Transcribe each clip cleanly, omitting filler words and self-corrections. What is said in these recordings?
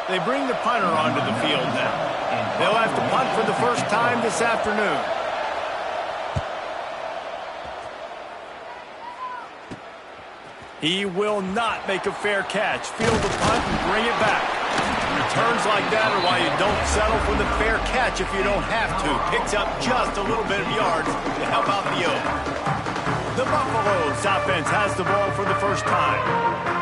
They bring the punter onto the field now. They'll have to punt for the first time this afternoon. He will not make a fair catch. Field the punt and bring it back. Returns like that are why you don't settle for the fair catch if you don't have to. Picks up just a little bit of yards to help out the Oaks. The Buffaloes offense has the ball for the first time.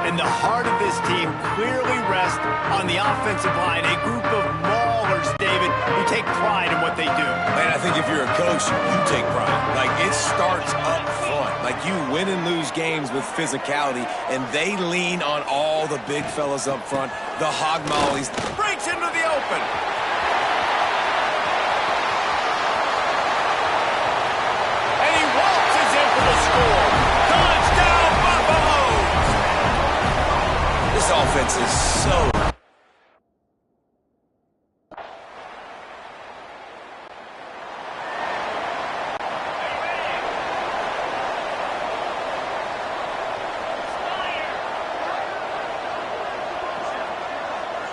And the heart of this team clearly rests on the offensive line. A group of maulers, David, who take pride in what they do. Man, I think if you're a coach, you take pride. Like, it starts up front. Like, you win and lose games with physicality, and they lean on all the big fellas up front. The hog mollies. Breaks into the open. And he waltzes in for the score. Touchdown, Buffaloes! This offense is so...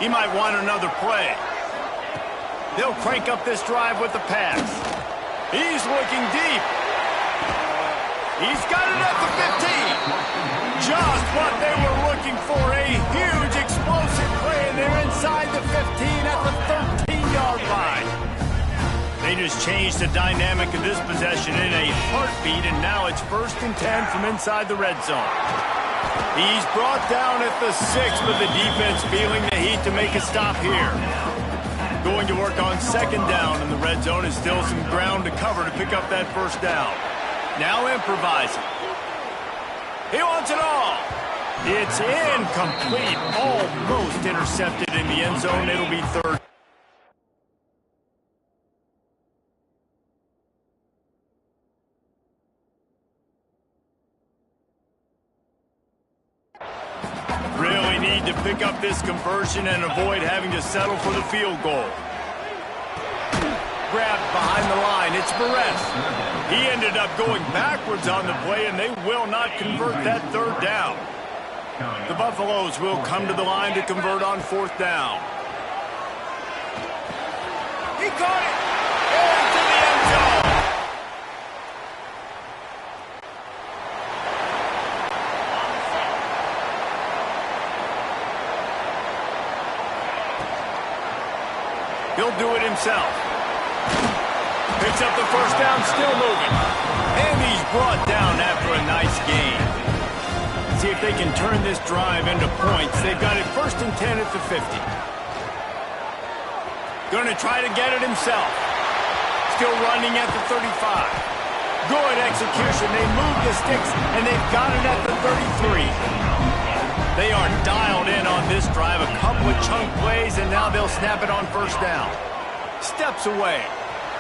He might want another play. They'll crank up this drive with the pass. He's looking deep. He's got it at the 15. Just what they were looking for. A huge explosive play, and they're inside the 15 at the 13-yard line. They just changed the dynamic of this possession in a heartbeat, and now it's 1st and 10 from inside the red zone. He's brought down at the 6, but the defense feeling the heat to make a stop here. Going to work on 2nd down in the red zone is still some ground to cover to pick up that 1st down. Now improvising. He wants it all. It's incomplete. Almost intercepted in the end zone. It'll be 3rd. Really need to pick up this conversion and avoid having to settle for the field goal. Grabbed behind the line. It's Perez. He ended up going backwards on the play, and they will not convert that 3rd down. The Buffaloes will come to the line to convert on 4th down. He caught it. Into the end zone. He'll do it himself. Picks up the 1st down, still moving. And he's brought down after a nice gain. See if they can turn this drive into points. They've got it 1st and 10 at the 50. Going to try to get it himself. Still running at the 35. Good execution. They move the sticks, and they've got it at the 33. They are dialed in on this drive. A couple of chunk plays, and now they'll snap it on 1st down. Steps away.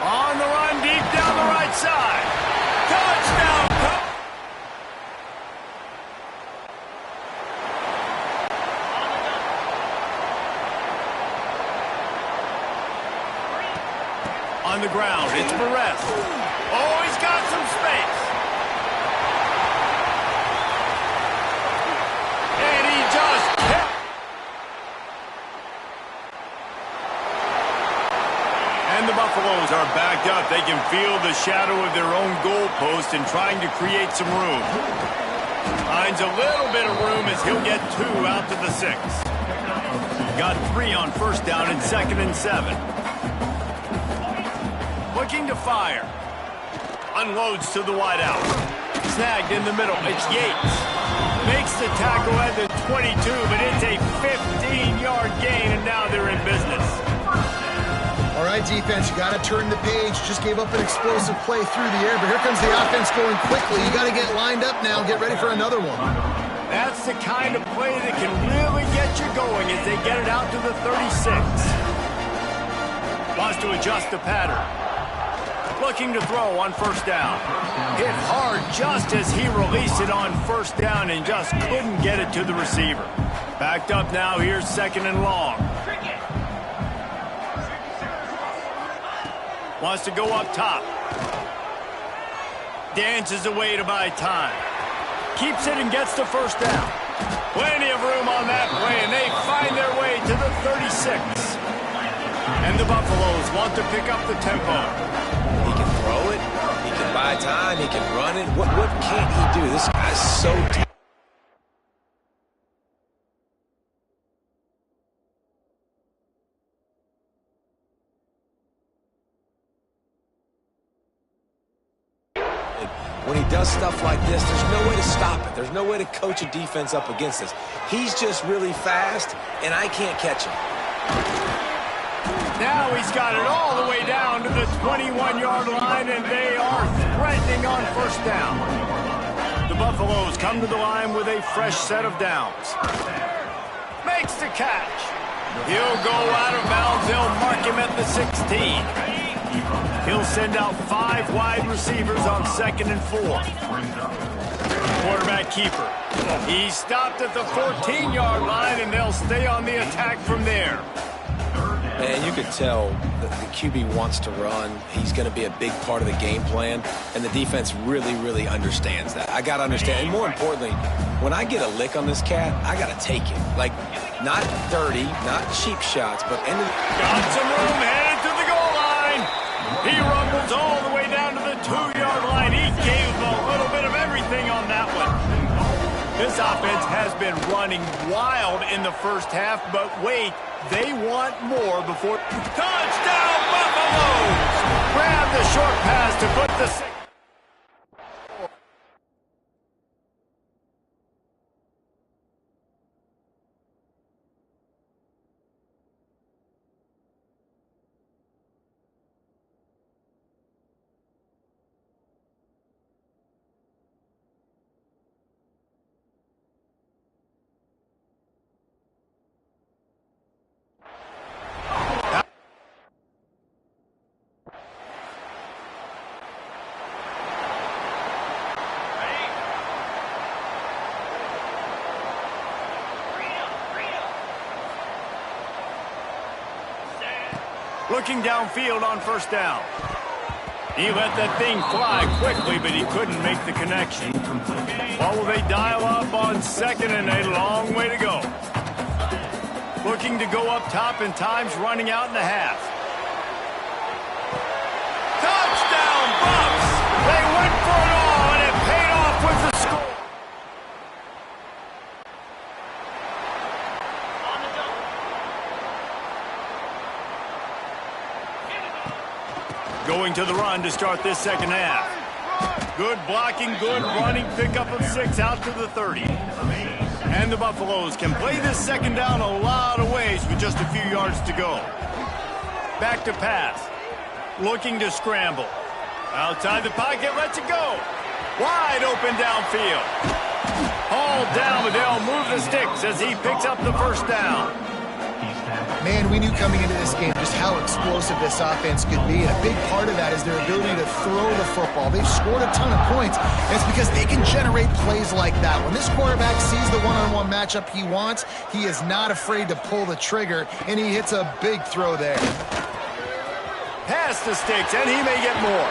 On the run, deep down the right side. Touchdown! On the ground, it's Perez. Oh, he's got some space. And he just kept. And the Buffaloes are backed up. They can feel the shadow of their own goalpost and trying to create some room. Finds a little bit of room as he'll get 2 out to the 6. Got 3 on 1st down and 2nd and 7. Looking to fire. Unloads to the wideout. Snagged in the middle. It's Yates. Makes the tackle at the 22, but it's a 15-yard gain, and now they're in business. All right, defense, you got to turn the page. Just gave up an explosive play through the air, but here comes the offense going quickly. You got to get lined up now and get ready for another one. That's the kind of play that can really get you going as they get it out to the 36. Wants to adjust the pattern. Looking to throw on 1st down. Hit hard just as he released it on 1st down and just couldn't get it to the receiver. Backed up now, here's 2nd and long. Wants to go up top. Dances away to buy time. Keeps it and gets the 1st down. Plenty of room on that play, and they find their way to the 36. 6. And the Buffaloes want to pick up the tempo. He can throw it. He can buy time. He can run it. What can't he do? This guy's so talented. When he does stuff like this, there's no way to stop it. There's no way to coach a defense up against this. He's just really fast, and I can't catch him. Now he's got it all the way down to the 21-yard line, and they are threatening on first down. The Buffaloes come to the line with a fresh set of downs. Makes the catch. He'll go out of bounds. They'll mark him at the 16. He'll send out 5 wide receivers on 2nd and 4. Quarterback keeper. He's stopped at the 14-yard line, and they'll stay on the attack from there. And you could tell that the QB wants to run. He's going to be a big part of the game plan, and the defense really, really understands that. I got to understand, and more importantly, when I get a lick on this cat, I got to take it. Like, not dirty, not cheap shots, but end of the... Got some room, headed to the goal line. He rumbles all the way down to the 2-yard line. He gave a little bit of everything on that one. This offense has been running wild in the first half, but wait, they want more before... Touchdown, Buffaloes! Grab the short pass to put the... Looking downfield on first down. He let that thing fly quickly, but he couldn't make the connection. What will they dial up on 2nd and a long way to go? Looking to go up top, and time's running out in the half. Touchdown, Buffs! They went for it all, and it paid off with the score. Going to the run to start this second half. Good blocking, good running, pickup of 6 out to the 30. And the Buffaloes can play this second down a lot of ways with just a few yards to go. Back to pass. Looking to scramble. Outside the pocket, lets it go. Wide open downfield. Hauled down, but they'll move the sticks as he picks up the first down. Man, we knew coming into this game just how explosive this offense could be, and a big part of that is their ability to throw the football. They've scored a ton of points, and it's because they can generate plays like that. When this quarterback sees the one-on-one matchup he wants, he is not afraid to pull the trigger, and he hits a big throw there. Past the sticks, and he may get more.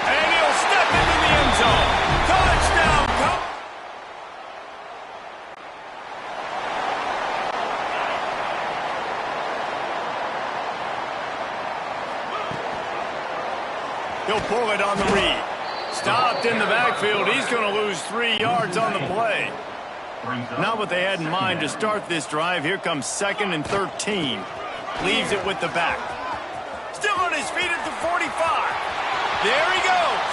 And he'll step into the end zone. Touchdown, come! He'll pull it on the read. Stopped in the backfield. He's going to lose 3 yards on the play. Not what they had in mind to start this drive. Here comes 2nd and 13. Leaves it with the back. Still on his feet at the 45. There he goes.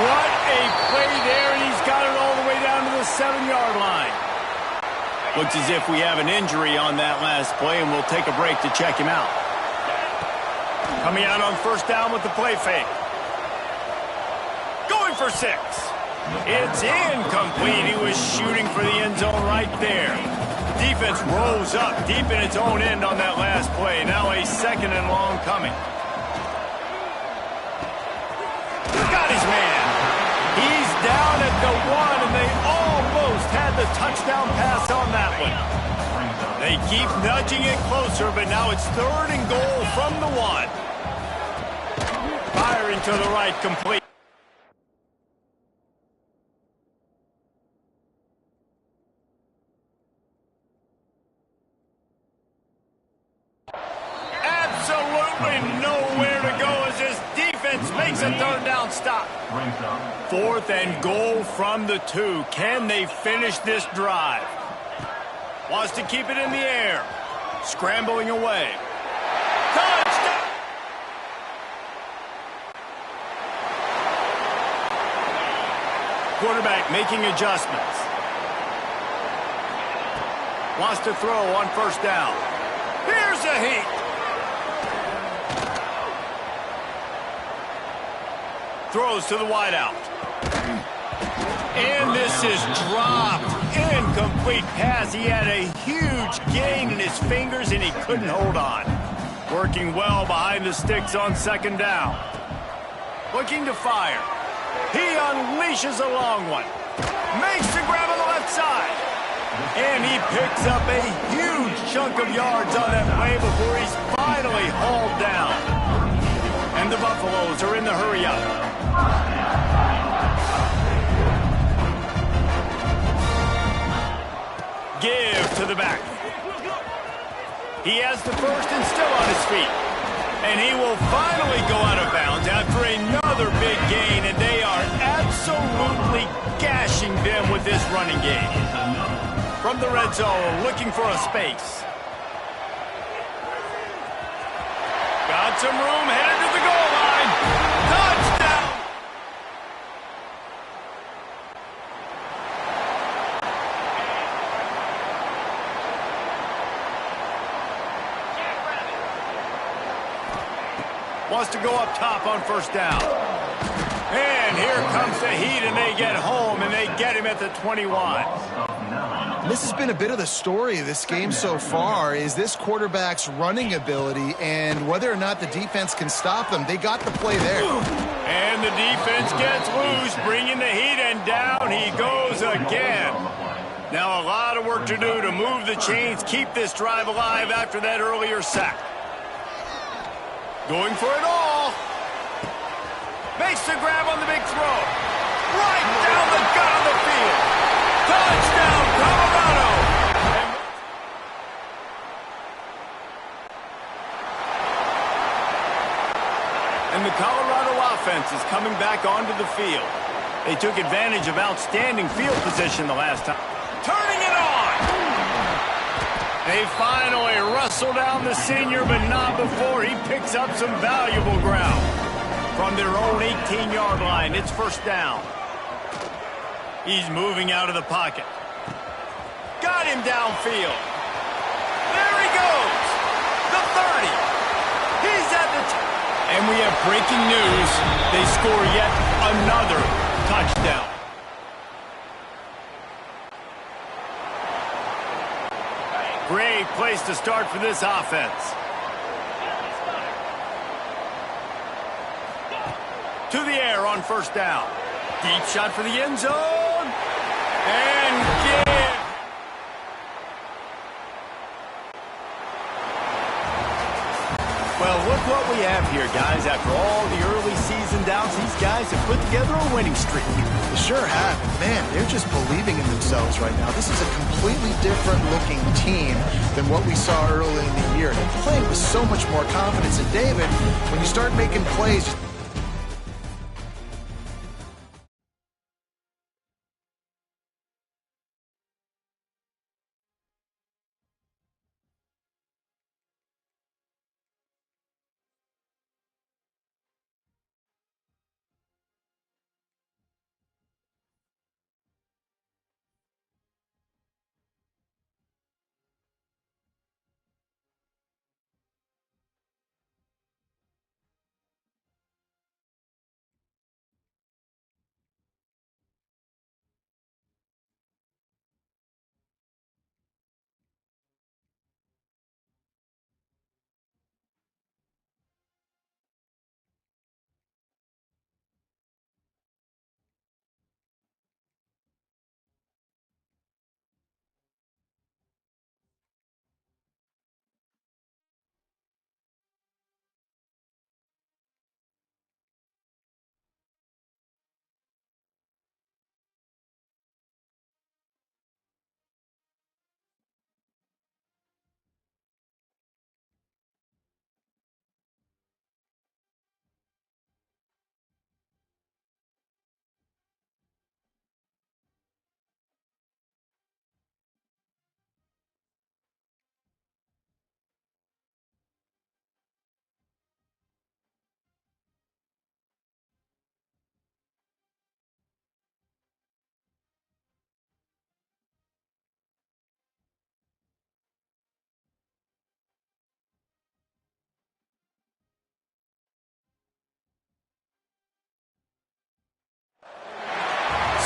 What a play there, and he's got it all the way down to the 7-yard line. Looks as if we have an injury on that last play, and we'll take a break to check him out. Coming out on first down with the play fake. Going for 6. It's incomplete. He was shooting for the end zone right there. Defense rose up deep in its own end on that last play. Now a 2nd and long coming. Got his man. He's down at the 1, and they almost had the touchdown pass on that one. They keep nudging it closer, but now it's 3rd and goal from the 1. Firing to the right, complete. Really nowhere to go as this defense makes a third down stop. 4th and goal from the 2. Can they finish this drive? Wants to keep it in the air. Scrambling away. Touchdown! Quarterback making adjustments. Wants to throw on 1st down. Here's a heat. Throws to the wideout. And this is dropped. Incomplete pass. He had a huge gain in his fingers, and he couldn't hold on. Working well behind the sticks on 2nd down. Looking to fire. He unleashes a long one. Makes the grab on the left side. And he picks up a huge chunk of yards on that play before he's finally hauled down. And the Buffaloes are in the hurry up. Give to the back. He has the 1st and still on his feet. And he will finally go out of bounds after another big gain, and they are absolutely gashing them with this running game. From the red zone, looking for a space. Got some room, headed to the goal line. Touchdown! Wants to go up top on 1st down. And here comes the heat, and they get home, and they get him at the 21. This has been a bit of the story of this game so far, is this quarterback's running ability and whether or not the defense can stop them. They got the play there. And the defense gets loose, bringing the heat, and down he goes again. Now a lot of work to do to move the chains, keep this drive alive after that earlier sack. Going for it all. Makes the grab on the big throw. Right down the gut of the field. Touchdown, Colorado. And the Colorado offense is coming back onto the field. They took advantage of outstanding field position the last time. Turning it on. They finally wrestle down the senior, but not before he picks up some valuable ground. From their own 18-yard line, it's 1st down. He's moving out of the pocket. Got him downfield. There he goes. The 30. He's at the... And we have breaking news. They score yet another touchdown. Great place to start for this offense. To the air on 1st down. Deep shot for the end zone. And give. Well, look what we have here, guys. After all the early season doubts, these guys have put together a winning streak. They sure have. Man, they're just believing in themselves right now. This is a completely different looking team than what we saw early in the year. They're playing with so much more confidence. And David, when you start making plays...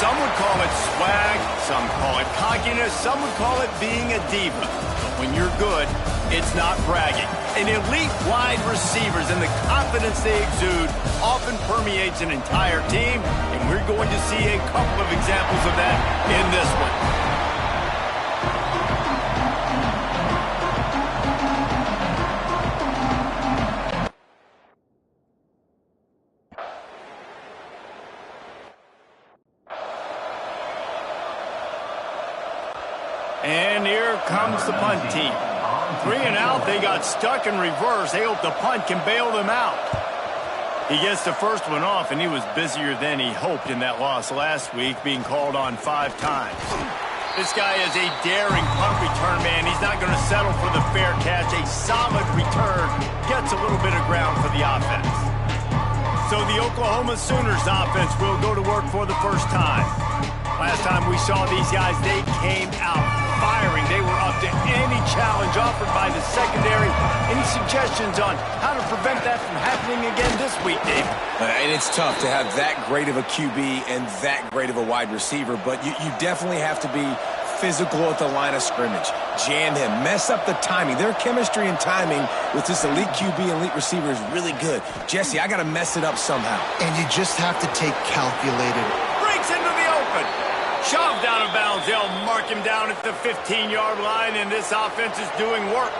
Some would call it swag, some call it cockiness, some would call it being a diva. But when you're good, it's not bragging. And elite wide receivers and the confidence they exude often permeates an entire team, and we're going to see a couple of examples of that in this one. And here comes the punt team. 3 and out, they got stuck in reverse. They hope the punt can bail them out. He gets the first one off, and he was busier than he hoped in that loss last week, being called on 5 times. This guy is a daring punt return man. He's not going to settle for the fair catch. A solid return gets a little bit of ground for the offense. So the Oklahoma Sooners offense will go to work for the first time. Last time we saw these guys, they came out firing. They were up to any challenge offered by the secondary. Any suggestions on how to prevent that from happening again this week, Dave? And it's tough to have that great of a QB and that great of a wide receiver, but you definitely have to be physical at the line of scrimmage. Jam him. Mess up the timing. Their chemistry and timing with this elite QB and elite receiver is really good. Jesse, I got to mess it up somehow. And you just have to take calculated. Breaks into the open. Shoved out of bounds. They'll mark him down at the 15-yard line, and this offense is doing work.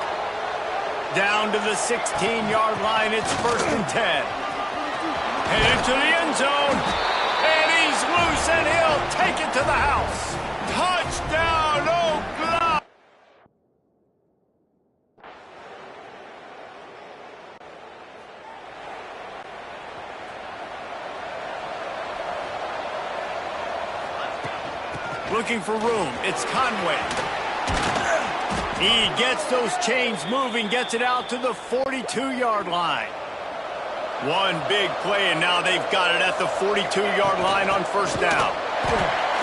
Down to the 16-yard line. It's 1st and 10. Headed to the end zone. And he's loose, and he'll take it to the house. Touchdown, Oklahoma! Looking for room. It's Conway. He gets those chains moving, gets it out to the 42-yard line. One big play, and now they've got it at the 42-yard line on 1st down.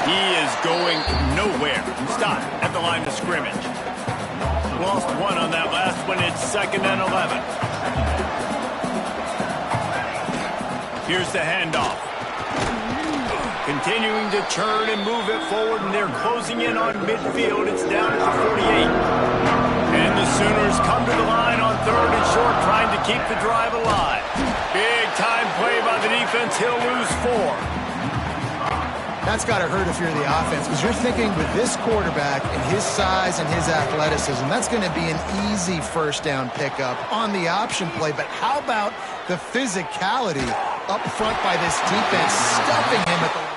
He is going nowhere. Stop at the line of scrimmage. Lost 1 on that last one. It's 2nd and 11. Here's the handoff. Continuing to churn and move it forward, and they're closing in on midfield. It's down at the 48. And the Sooners come to the line on 3rd and short, trying to keep the drive alive. Big-time play by the defense. He'll lose 4. That's got to hurt if you're the offense, because you're thinking with this quarterback and his size and his athleticism, that's going to be an easy 1st down pickup on the option play. But how about the physicality up front by this defense, stuffing him at the...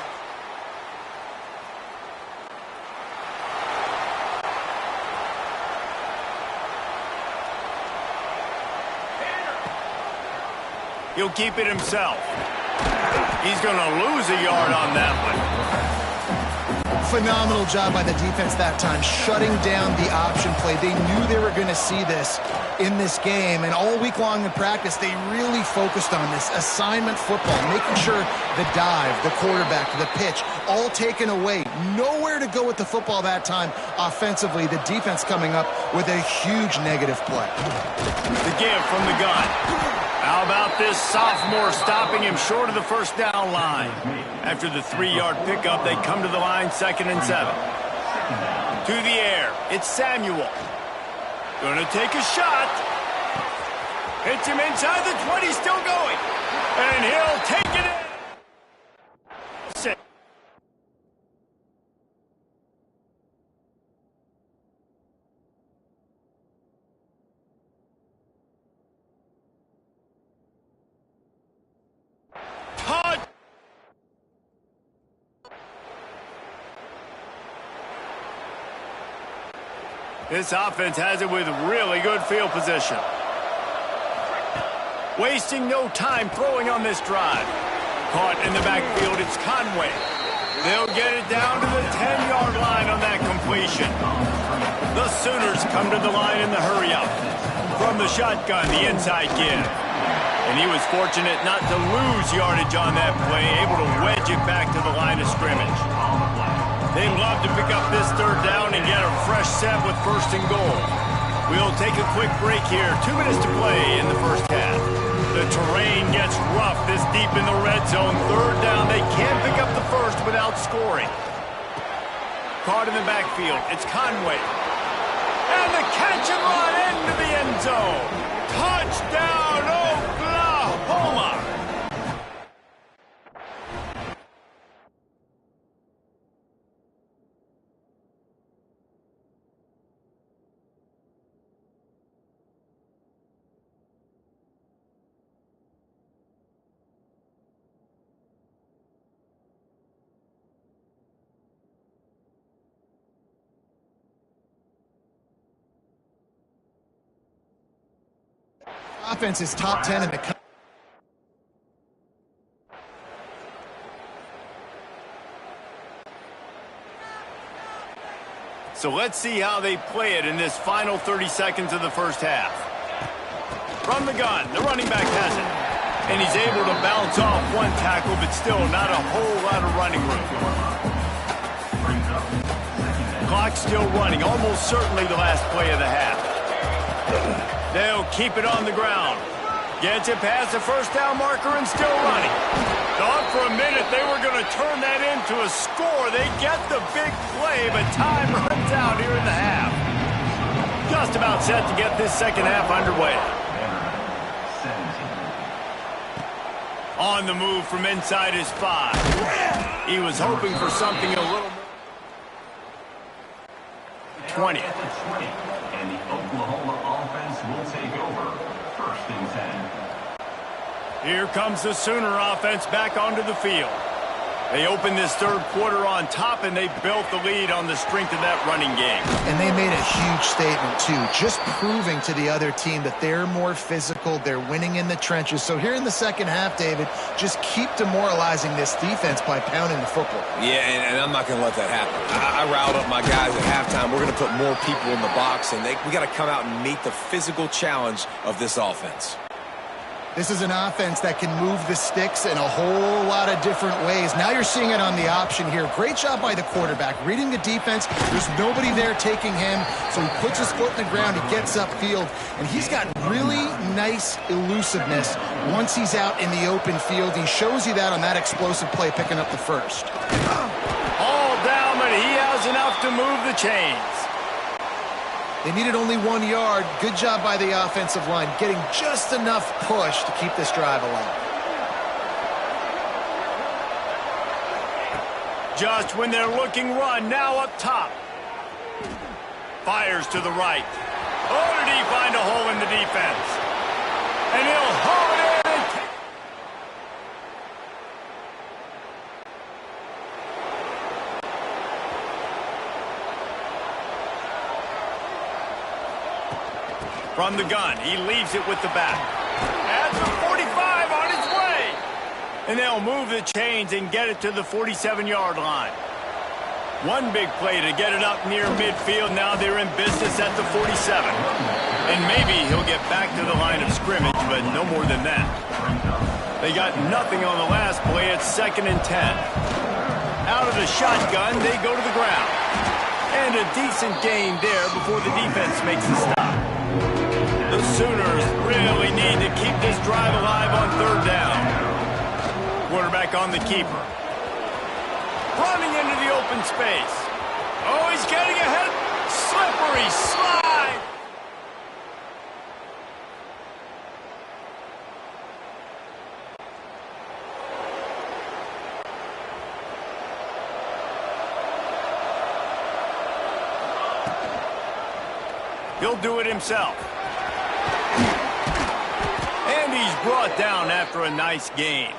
He'll keep it himself. He's going to lose a yard on that one. Phenomenal job by the defense that time, shutting down the option play. They knew they were going to see this in this game, and all week long in practice, they really focused on this assignment football, making sure the dive, the quarterback, the pitch, all taken away. Nowhere to go with the football that time offensively. The defense coming up with a huge negative play. The give from the gun. How about this sophomore stopping him short of the 1st down line? After the 3-yard pickup, they come to the line 2nd and 7. To the air, it's Samuel. Gonna take a shot. Hits him inside the 20, still going. And he'll take it in. This offense has it with really good field position. Wasting no time throwing on this drive. Caught in the backfield, it's Conway. They'll get it down to the 10-yard line on that completion. The Sooners come to the line in the hurry-up. From the shotgun, the inside give. And he was fortunate not to lose yardage on that play, able to wedge it back to the line of scrimmage. They'd love to pick up this 3rd down and get a fresh set with 1st and goal. We'll take a quick break here. 2 minutes to play in the first half. The terrain gets rough this deep in the red zone. Third down, they can't pick up the first without scoring. Caught in the backfield, it's Conway. And the catch and run into the end zone. Touchdown, Oklahoma! Offense is top 10 in the country. So let's see how they play it in this final 30 seconds of the first half. From the gun, the running back has it. And he's able to bounce off one tackle, but still not a whole lot of running room. Clock's still running, almost certainly the last play of the half. They'll keep it on the ground. Gets it past the first down marker and still running. Thought for a minute they were going to turn that into a score. They get the big play, but time runs out here in the half. Just about set to get this second half underway. On the move from inside his 5. He was hoping for something a little more. 20. And the Oklahoma offense will take over. First and 10. Here comes the Sooner offense back onto the field. They opened this third quarter on top, and they built the lead on the strength of that running game. And they made a huge statement, too, just proving to the other team that they're more physical, they're winning in the trenches. So here in the second half, David, just keep demoralizing this defense by pounding the football. Yeah, and I'm not going to let that happen. I riled up my guys at halftime. We're going to put more people in the box, and we got to come out and meet the physical challenge of this offense. This is an offense that can move the sticks in a whole lot of different ways. Now you're seeing it on the option here. Great job by the quarterback. Reading the defense, there's nobody there taking him, so he puts his foot in the ground, he gets upfield, and he's got really nice elusiveness once he's out in the open field. He shows you that on that explosive play, picking up the first. All down, but he has enough to move the chains. They needed only 1 yard. Good job by the offensive line, getting just enough push to keep this drive alive. Just when they're looking run, now up top. Fires to the right. Oh, did he find a hole in the defense? And he'll haul it in. From the gun, he leaves it with the back. At the 45 on his way. And they'll move the chains and get it to the 47-yard line. One big play to get it up near midfield. Now they're in business at the 47. And maybe he'll get back to the line of scrimmage, but no more than that. They got nothing on the last play. It's 2nd and 10. Out of the shotgun, they go to the ground. And a decent gain there before the defense makes the stop. The Sooners really need to keep this drive alive on third down. Quarterback on the keeper. Running into the open space. Oh, he's getting ahead. Slippery slide. He'll do it himself. And he's brought down after a nice gain.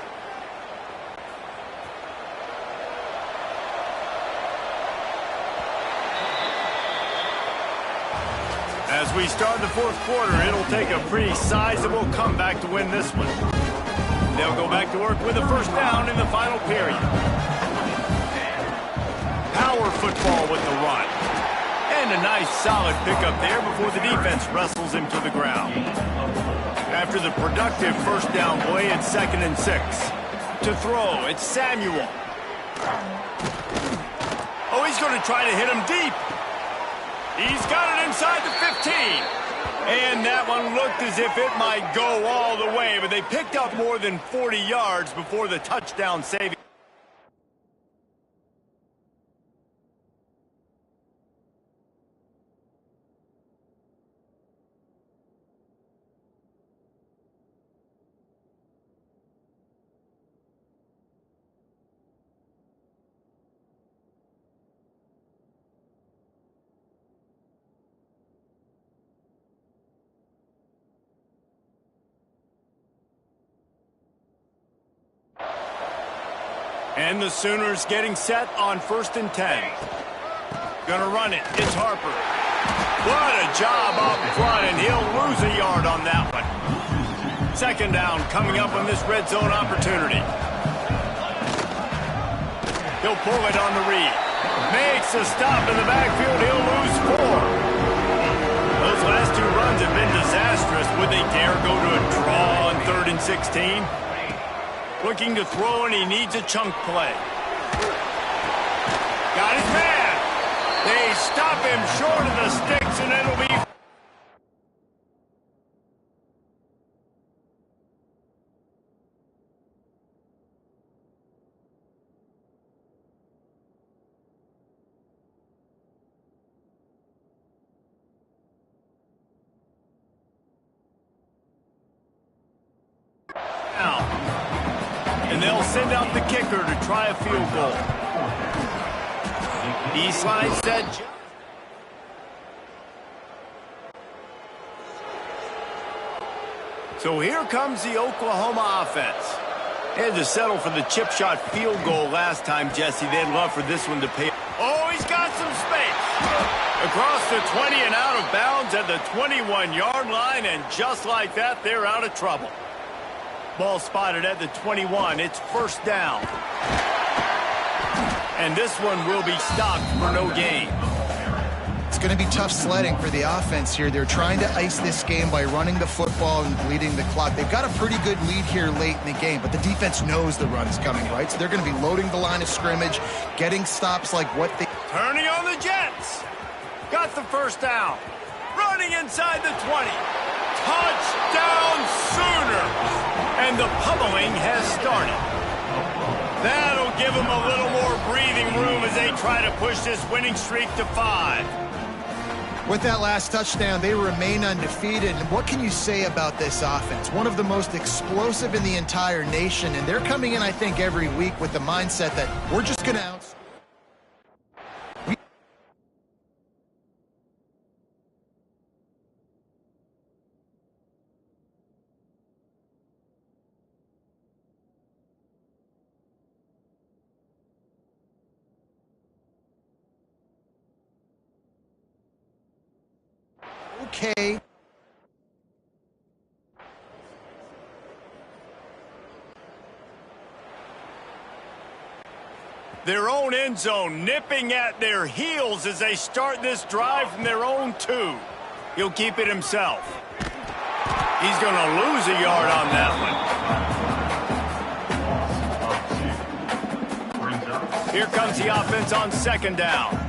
As we start the fourth quarter, it'll take a pretty sizable comeback to win this one. They'll go back to work with a first down in the final period. Power football with the run. And a nice solid pickup there before the defense wrestles him to the ground. After the productive first down play, it's 2nd and 6. To throw, it's Samuel. Oh, he's going to try to hit him deep. He's got it inside the 15. And that one looked as if it might go all the way, but they picked up more than 40 yards before the touchdown saving. And the Sooners getting set on 1st and 10. Gonna run it. It's Harper. What a job up front, and he'll lose a yard on that one. 2nd down coming up on this red zone opportunity. He'll pull it on the read. Makes a stop in the backfield. He'll lose 4. Those last 2 runs have been disastrous. Would they dare go to a draw on 3rd and 16? Looking to throw, and he needs a chunk play. Got his man. They stop him short of the sticks, and it'll be... And they'll send out the kicker to try a field goal. Eastline said... So here comes the Oklahoma offense. They had to settle for the chip shot field goal last time, Jesse. They'd love for this one to pay. Oh, he's got some space. Across the 20 and out of bounds at the 21-yard line, and just like that, they're out of trouble. Ball spotted at the 21. It's 1st down. And this one will be stopped for no gain. It's going to be tough sledding for the offense here. They're trying to ice this game by running the football and bleeding the clock. They've got a pretty good lead here late in the game, but the defense knows the run is coming, right? So they're going to be loading the line of scrimmage, getting stops like what they... Turning on the Jets. Got the 1st down. Running inside the 20. Touchdown Sooners! And the pummeling has started. That'll give them a little more breathing room as they try to push this winning streak to 5. With that last touchdown, they remain undefeated. And what can you say about this offense? One of the most explosive in the entire nation. And they're coming in, I think, every week with the mindset that we're just going to outscore. Okay. Their own end zone nipping at their heels as they start this drive from their own 2. He'll keep it himself. He's going to lose a yard on that one. Here comes the offense on 2nd down.